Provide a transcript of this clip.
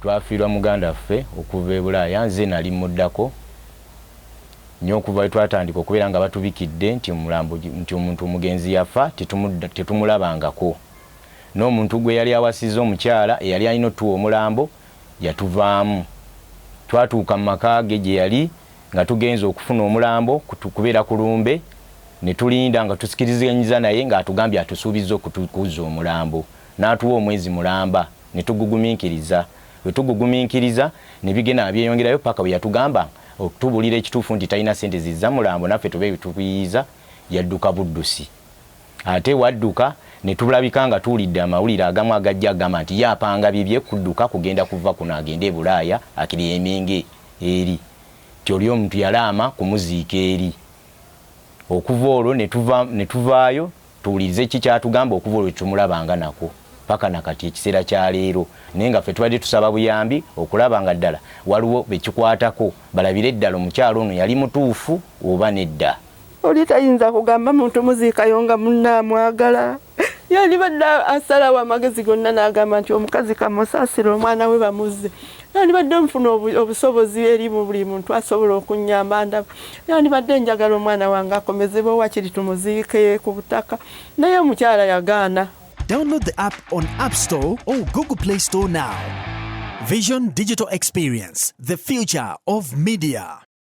twafiirwa muganda ffe okuva e Bulaaya nze nali muddako nnyo okuva we twatandika okubeera nga batubikidde nti omuntu omugenzi yafa tetumulabangako n'omuntu gwe yali awasizza omukyala eyali alina otuwa omulambo yatuvaamu twatuuka mu maka ge gye yali nga tugenza okufuna omulambo kubeera ku lumbe ne tulinda nga tusikirizanyiza naye ng'atugambye atusuubizza okutukuza omulambo n'atuwa omwezi mulamba ne tugugumiikiriza bwe tugugumiikiriza ne bigenda byeyongerayo paka bwe yatugamba okutubulira ekituufu nti talina ssente zizza mulambo naffe tube bitukuyiza yadduka buddusi ate wadduka ne tulabika nga tuwulidde amawulire agamu agajja agamba nti yapanga bibye kudduka kugenda kuva kuno agende e Bulaaya akiri emenge eri ti oli omuntu yalaama kumuziika eri okuva olwo ne tuvaayo tuwulirize ki kyatugamba okuva olwo tumulabanga nako paka nakati ekiseera kya leero naye nga ffe tubadde tusaba buyambi okulaba nga ddala waliwo bekikwatako balabire eddala omukyalo ono yali mutuufu oba nedda. Oli tayinza kugamba muntu muziikayo nga munnaamwagala yandibadde asalawo amagezi gonna n'agamba nti omukazi kamusaasira omwana we bamuzze yandibadde nfuna obusobozi eri mu buli muntu asobola okunnyamba ndaba yandibadde njagala omwana wange akomezebwa wakiri tumuziike ku butaka naye omukyala yagaana. Download the app on App Store or Google Play Store now. Vision Digital Experience, the future of media.